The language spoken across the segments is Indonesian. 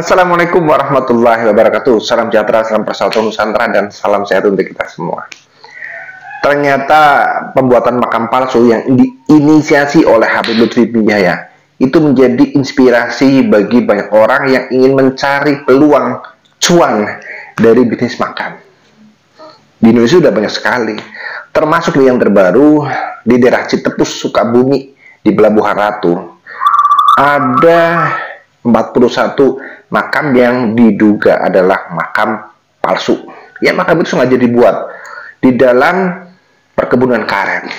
Assalamualaikum warahmatullahi wabarakatuh. Salam sejahtera, salam persatuan Nusantara, dan salam sehat untuk kita semua. Ternyata pembuatan makam palsu yang diinisiasi oleh Habib Lutfi bin Yahya itu menjadi inspirasi bagi banyak orang yang ingin mencari peluang cuan dari bisnis makam. Di Indonesia sudah banyak sekali, termasuk yang terbaru di daerah Citepus, Sukabumi, di Pelabuhan Ratu. Ada 41 makam yang diduga adalah makam palsu. Ya, makam itu sengaja dibuat di dalam perkebunan karet.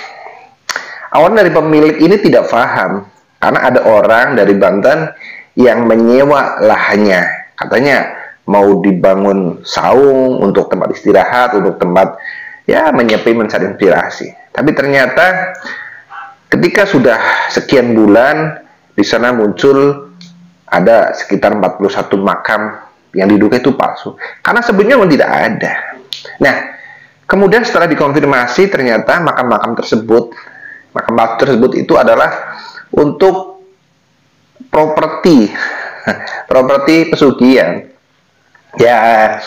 Awalnya dari pemilik ini tidak paham, karena ada orang dari Banten yang menyewa lahannya. Katanya mau dibangun saung untuk tempat istirahat, untuk tempat ya menyepi, mencari inspirasi. Tapi ternyata ketika sudah sekian bulan, di sana muncul ada sekitar 41 makam yang diduga itu palsu, karena sebelumnya memang tidak ada. Nah, kemudian setelah dikonfirmasi, ternyata makam-makam tersebut, makam tersebut itu adalah untuk properti pesugihan. Ya,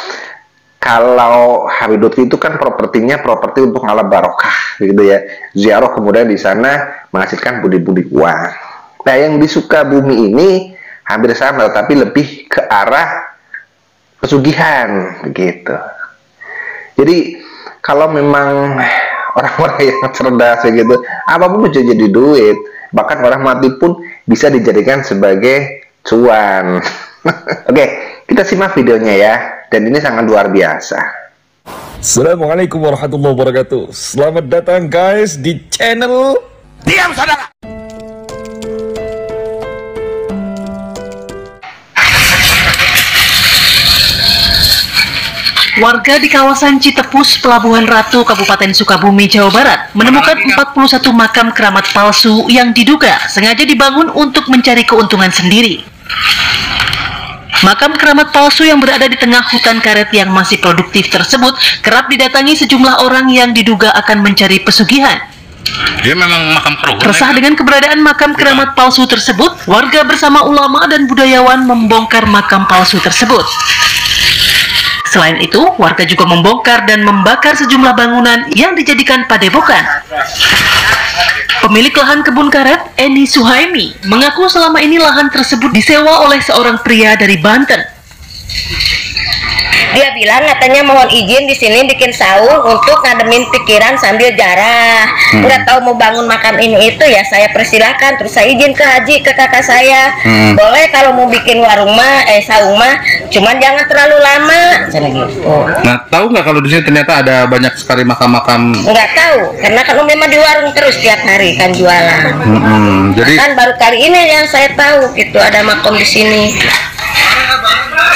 kalau Habib Lutfi itu kan propertinya properti untuk ngalah barokah, gitu ya. Ziarah kemudian di sana menghasilkan budi-budi uang. Nah, yang di Sukabumi ini hampir sama, tapi lebih ke arah pesugihan, begitu. Jadi kalau memang orang-orang yang cerdas begitu, apapun bisa jadi duit. Bahkan orang mati pun bisa dijadikan sebagai cuan. Oke, kita simak videonya ya. Dan ini sangat luar biasa. Assalamualaikum warahmatullahi wabarakatuh. Selamat datang guys di channel Diam Saudara. Warga di kawasan Citepus, Pelabuhan Ratu, Kabupaten Sukabumi, Jawa Barat menemukan 41 makam keramat palsu yang diduga sengaja dibangun untuk mencari keuntungan sendiri. Makam keramat palsu yang berada di tengah hutan karet yang masih produktif tersebut kerap didatangi sejumlah orang yang diduga akan mencari pesugihan. Dia memang makam keruh. Resah dengan keberadaan makam keramat palsu tersebut, warga bersama ulama dan budayawan membongkar makam palsu tersebut. Selain itu, warga juga membongkar dan membakar sejumlah bangunan yang dijadikan padepokan. Pemilik lahan kebun karet, Eni Suhaimi, mengaku selama ini lahan tersebut disewa oleh seorang pria dari Banten. Dia bilang katanya mohon izin di sini bikin saung untuk ngademin pikiran sambil jarah. Udah tahu mau bangun makam ini itu ya saya persilahkan. Terus saya izin ke haji ke kakak saya. Boleh kalau mau bikin warung mah saung mah, cuman jangan terlalu lama. Nah, tahu nggak kalau di sini ternyata ada banyak sekali makam-makam? Nggak tahu, karena kalau memang di warung terus tiap hari kan jualan. Jadi kan baru kali ini yang saya tahu gitu ada makam di sini.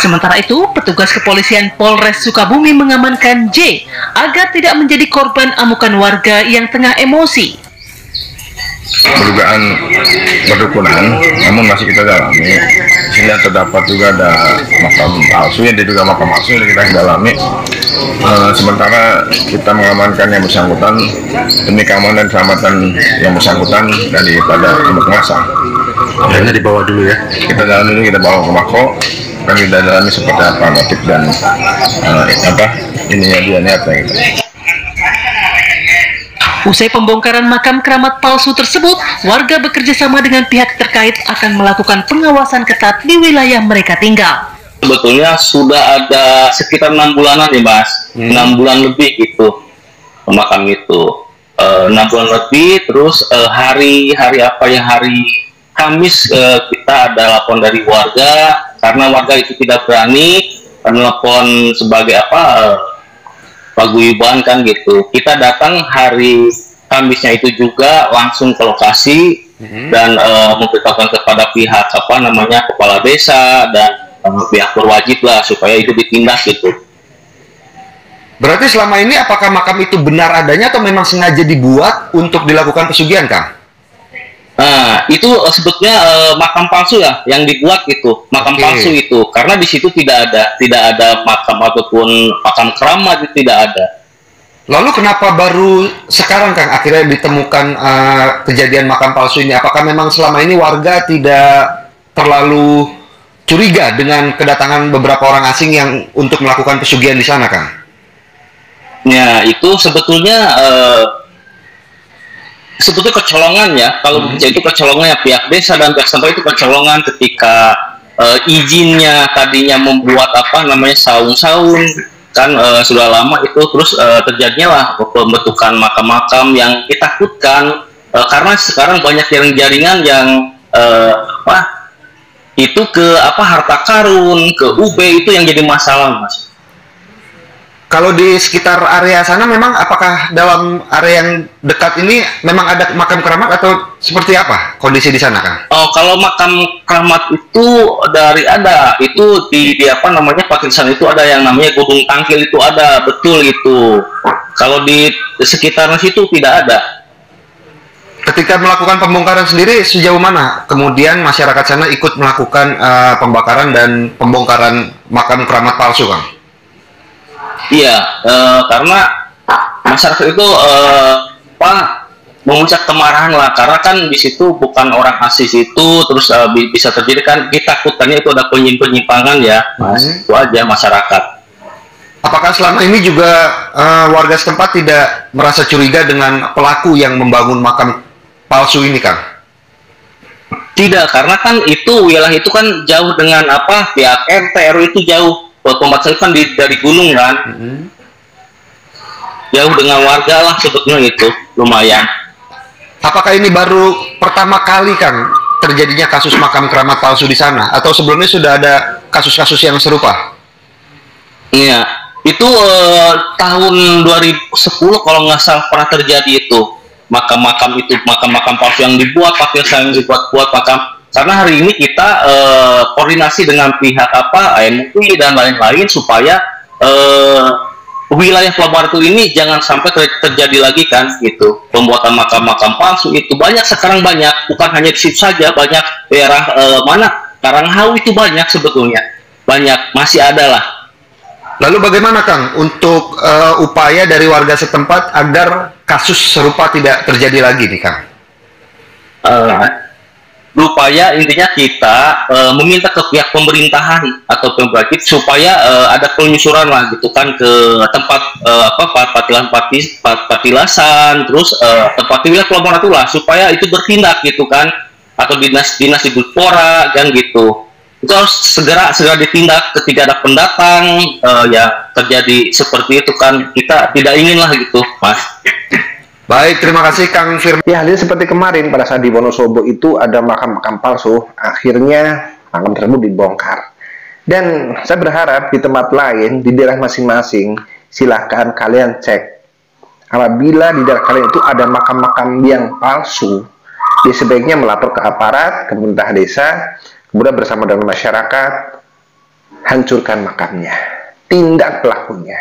Sementara itu, petugas kepolisian Polres Sukabumi mengamankan J agar tidak menjadi korban amukan warga yang tengah emosi. Perdugaan perdukunan, namun masih kita dalami. Di sini terdapat juga ada makam palsu yang diduga makam palsu yang kita dalami. Sementara kita mengamankan yang bersangkutan demi keamanan dan keselamatan yang bersangkutan daripada timur massa. Kayaknya dibawa dulu ya. Kita dalam dulu, kita bawa ke Mako, kan kita dalami seperti apa motif dan ininya dia niatnya gitu. Usai pembongkaran makam keramat palsu tersebut, warga bekerja sama dengan pihak terkait akan melakukan pengawasan ketat di wilayah mereka tinggal. Sebetulnya sudah ada sekitar 6 bulanan nih Mas, 6 bulan lebih gitu makam itu, 6 bulan lebih. Terus hari Kamis kita ada lapor dari warga, karena warga itu tidak berani menelpon sebagai paguyuban kan gitu. Kita datang hari Kamisnya itu juga langsung ke lokasi dan memberitahukan kepada pihak kepala desa dan pihak berwajib lah supaya itu ditindak gitu. Berarti selama ini apakah makam itu benar adanya atau memang sengaja dibuat untuk dilakukan pesugihan, Kang? Nah, itu sebetulnya makam palsu ya yang dibuat gitu, makam palsu itu, karena di situ tidak ada makam ataupun makam keramat, itu tidak ada. Lalu kenapa baru sekarang Kang akhirnya ditemukan kejadian makam palsu ini? Apakah memang selama ini warga tidak terlalu curiga dengan kedatangan beberapa orang asing yang untuk melakukan pesugihan di sana, Kang? Ya, itu sebetulnya kecolongan ya. Kalau itu kecolongan ya, pihak desa dan pihak setempat itu kecolongan ketika izinnya tadinya membuat saung-saung kan sudah lama itu, terus terjadinya lah pembentukan makam-makam yang ditakutkan karena sekarang banyak jaringan yang itu ke harta karun, ke UB, itu yang jadi masalah, Mas. Kalau di sekitar area sana memang apakah dalam area yang dekat ini memang ada makam keramat atau seperti apa kondisi di sana, Kang? Oh, kalau makam keramat itu itu di Pakistan itu ada yang namanya Gunung Tangkil, itu ada, betul itu. Kalau di sekitar situ tidak ada. Ketika melakukan pembongkaran sendiri, sejauh mana kemudian masyarakat sana ikut melakukan pembakaran dan pembongkaran makam keramat palsu, Kang? Iya, karena masyarakat itu memuncak kemarahan lah, karena kan di situ bukan orang asli itu, terus bisa terjadi kan ditakutannya itu ada penyimpangan ya, Mas. Itu aja masyarakat. Apakah selama ini juga warga setempat tidak merasa curiga dengan pelaku yang membangun makam palsu ini, Kang? Tidak, karena kan itu wilayah itu kan jauh dengan pihak RT RW itu jauh. Pembatasan kan dari gunung kan, jauh dengan warga lah sebetulnya, itu lumayan. Apakah ini baru pertama kali, Kang, terjadinya kasus makam keramat palsu di sana, atau sebelumnya sudah ada kasus-kasus yang serupa? Iya, itu tahun 2010 kalau nggak salah pernah terjadi itu makam-makam palsu yang dibuat, yang dibuat makam. Karena hari ini kita koordinasi dengan pihak MUI dan lain-lain supaya wilayah Pelabuhan Ratu ini jangan sampai terjadi lagi kan, gitu. Pembuatan makam-makam palsu itu banyak sekarang, bukan hanya di situ saja, banyak daerah Karanghau itu banyak sebetulnya, banyak, masih ada lah. Lalu bagaimana, Kang, untuk upaya dari warga setempat agar kasus serupa tidak terjadi lagi nih, Kang? Upaya intinya kita meminta ke pihak pemerintahan atau pemerintah supaya ada penyusuran lah, gitu kan, ke tempat patilasan, terus tempat wilayah Pelabuhan Ratu lah, supaya itu bertindak, gitu kan, atau dinas di Budpora kan, gitu. Itu harus segera ditindak ketika ada pendatang ya terjadi seperti itu kan, kita tidak ingin lah, gitu, Mas. Baik, terima kasih Kang Firman. Ya, halnya seperti kemarin pada saat di Wonosobo itu ada makam-makam palsu, akhirnya makam tersebut dibongkar. Dan saya berharap di tempat lain, di daerah masing-masing, silahkan kalian cek. Apabila di daerah kalian itu ada makam-makam yang palsu, ya sebaiknya melapor ke aparat, ke pemerintah desa, kemudian bersama dengan masyarakat, hancurkan makamnya, tindak pelakunya,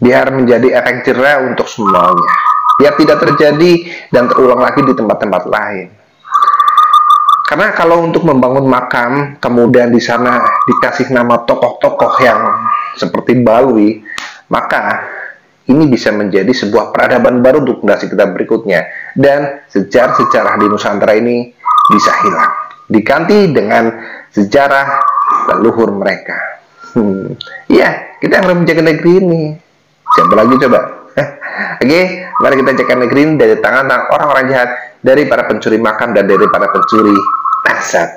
biar menjadi efek jerah untuk semuanya, biar tidak terjadi dan terulang lagi di tempat-tempat lain. Karena kalau untuk membangun makam, kemudian di sana dikasih nama tokoh-tokoh yang seperti Balwi, maka ini bisa menjadi sebuah peradaban baru untuk generasi kita berikutnya, dan sejarah-sejarah di Nusantara ini bisa hilang, diganti dengan sejarah leluhur mereka. Iya, kita harus menjaga negeri ini. Siapa lagi coba? Oke, mari kita jaga negeri ini dari tangan orang-orang jahat, dari para pencuri makam dan dari para pencuri aset.